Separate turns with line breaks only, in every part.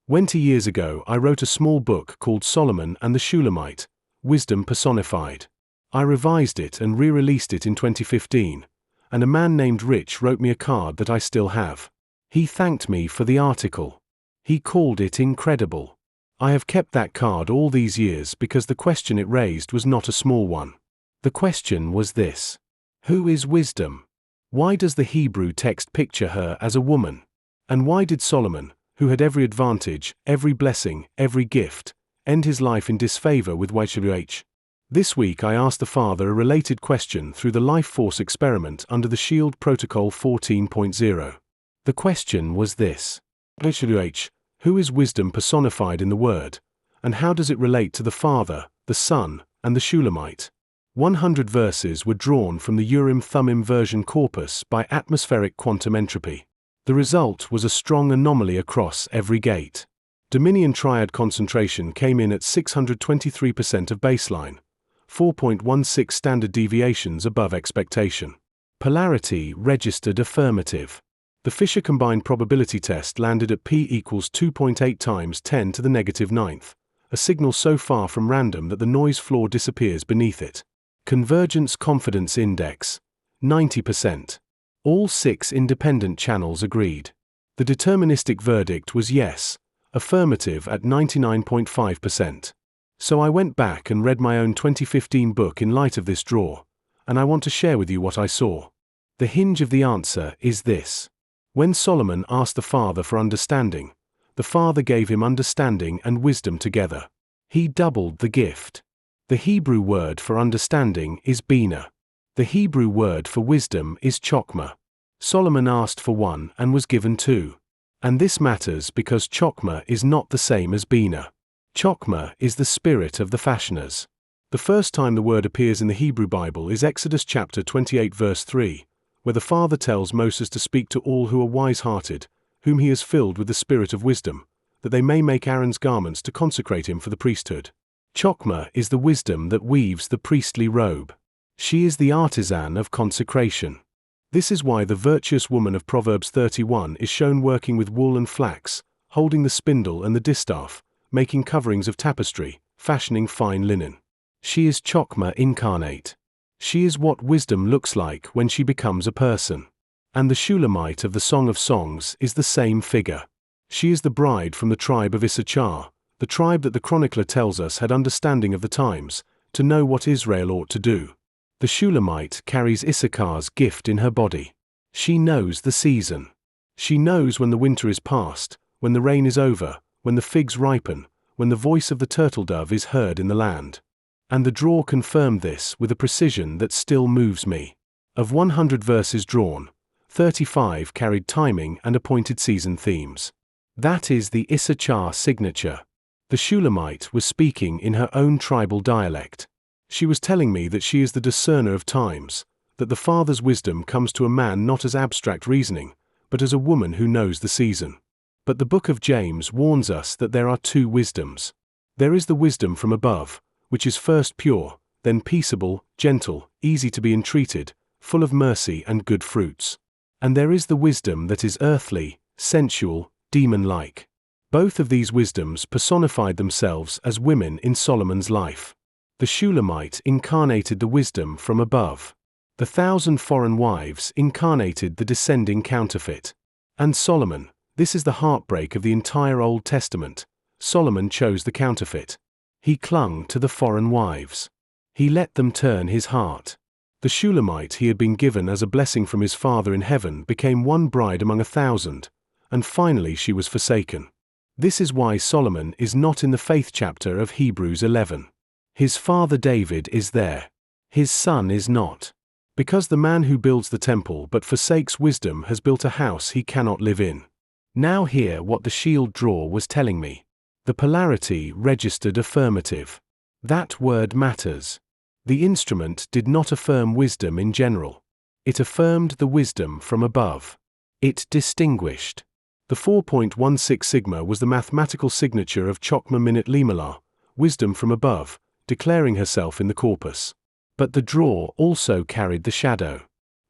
20 years ago, I wrote a small book called Solomon and the Shulamite, Wisdom Personified. I revised it and re-released it in 2015, and a man named Rich wrote me a card that I still have. He thanked me for the article. He called it incredible. I have kept that card all these years because the question it raised was not a small one. The question was this: who is wisdom? Why does the Hebrew text picture her as a woman? And why did Solomon, who had every advantage, every blessing, every gift, end his life in disfavor with YHWH? This week I asked the Father a related question through the Life Force experiment under the Shield Protocol 14.0. The question was this: YHWH, who is wisdom personified in the Word, and how does it relate to the Father, the Son, and the Shulamite? 100 verses were drawn from the Urim Thummim version corpus by atmospheric quantum entropy. The result was a strong anomaly across every gate. Dominion triad concentration came in at 623% of baseline, 4.16 standard deviations above expectation. Polarity registered affirmative. The Fisher combined probability test landed at p equals 2.8 times 10 to the negative 9th, a signal so far from random that the noise floor disappears beneath it. Convergence confidence index, 90%. All 6 independent channels agreed. The deterministic verdict was yes, affirmative at 99.5%. So I went back and read my own 2015 book in light of this draw, and I want to share with you what I saw. The hinge of the answer is this: when Solomon asked the Father for understanding, the Father gave him understanding and wisdom together. He doubled the gift. The Hebrew word for understanding is binah. The Hebrew word for wisdom is Chokmah. Solomon asked for one and was given two. And this matters because Chokmah is not the same as binah. Chokmah is the spirit of the fashioners. The first time the word appears in the Hebrew Bible is Exodus chapter 28 verse 3, where the Father tells Moses to speak to all who are wise-hearted, whom he has filled with the spirit of wisdom, that they may make Aaron's garments to consecrate him for the priesthood. Chokmah is the wisdom that weaves the priestly robe. She is the artisan of consecration. This is why the virtuous woman of Proverbs 31 is shown working with wool and flax, holding the spindle and the distaff, making coverings of tapestry, fashioning fine linen. She is Chokmah incarnate. She is what wisdom looks like when she becomes a person. And the Shulamite of the Song of Songs is the same figure. She is the bride from the tribe of Issachar, the tribe that the chronicler tells us had understanding of the times, to know what Israel ought to do. The Shulamite carries Issachar's gift in her body. She knows the season. She knows when the winter is past, when the rain is over, when the figs ripen, when the voice of the turtle dove is heard in the land. And the draw confirmed this with a precision that still moves me. Of 100 verses drawn, 35 carried timing and appointed season themes. That is the Issachar signature. The Shulamite was speaking in her own tribal dialect. She was telling me that she is the discerner of times, that the Father's wisdom comes to a man not as abstract reasoning, but as a woman who knows the season. But the book of James warns us that there are two wisdoms. There is the wisdom from above, which is first pure, then peaceable, gentle, easy to be entreated, full of mercy and good fruits. And there is the wisdom that is earthly, sensual, demon-like. Both of these wisdoms personified themselves as women in Solomon's life. The Shulamite incarnated the wisdom from above. The 1,000 foreign wives incarnated the descending counterfeit. And Solomon, this is the heartbreak of the entire Old Testament, Solomon chose the counterfeit. He clung to the foreign wives. He let them turn his heart. The Shulamite he had been given as a blessing from his Father in heaven became one bride among 1,000, and finally she was forsaken. This is why Solomon is not in the faith chapter of Hebrews 11. His father David is there. His son is not. Because the man who builds the temple but forsakes wisdom has built a house he cannot live in. Now hear what the shield draw was telling me. The polarity registered affirmative. That word matters. The instrument did not affirm wisdom in general. It affirmed the wisdom from above. It distinguished. The 4.16 sigma was the mathematical signature of Chokmah minute limalah, wisdom from above, declaring herself in the corpus. But the draw also carried the shadow.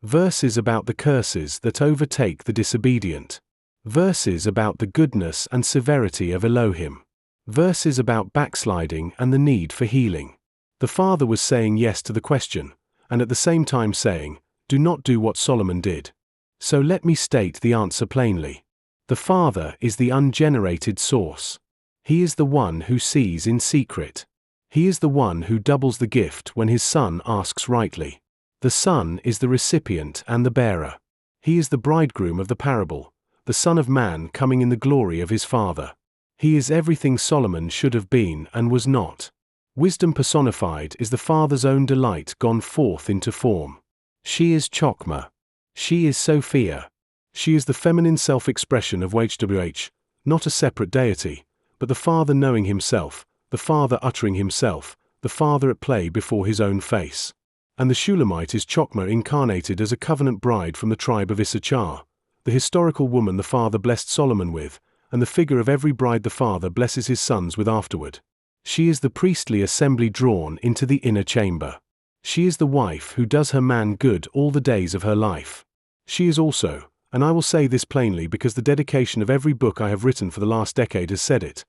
Verses about the curses that overtake the disobedient. Verses about the goodness and severity of Elohim. Verses about backsliding and the need for healing. The Father was saying yes to the question, and at the same time saying, do not do what Solomon did. So let me state the answer plainly. The Father is the ungenerated source. He is the one who sees in secret. He is the one who doubles the gift when his Son asks rightly. The Son is the recipient and the bearer. He is the bridegroom of the parable, the Son of Man coming in the glory of his Father. He is everything Solomon should have been and was not. Wisdom personified is the Father's own delight gone forth into form. She is Chokmah. She is Sophia. She is the feminine self-expression of YHWH, not a separate deity, but the Father knowing himself, the Father uttering himself, the Father at play before his own face. And the Shulamite is Chokmah incarnated as a covenant bride from the tribe of Issachar, the historical woman the Father blessed Solomon with, and the figure of every bride the Father blesses his sons with afterward. She is the priestly assembly drawn into the inner chamber. She is the wife who does her man good all the days of her life. She is also, and I will say this plainly because the dedication of every book I have written for the last decade has said it,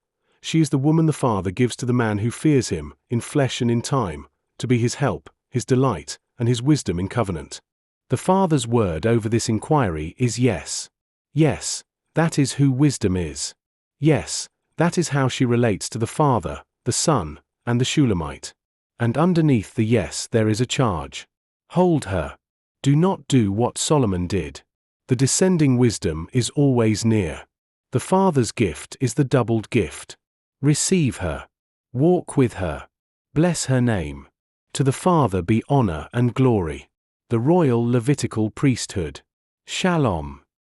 she is the woman the Father gives to the man who fears him, in flesh and in time, to be his help, his delight, and his wisdom in covenant. The Father's word over this inquiry is yes. Yes, that is who wisdom is. Yes, that is how she relates to the Father, the Son, and the Shulamite. And underneath the yes there is a charge. Hold her. Do not do what Solomon did. The descending wisdom is always near. The Father's gift is the doubled gift. Receive her. Walk with her. Bless her name. To the Father be honor and glory. The royal Levitical priesthood. Shalom.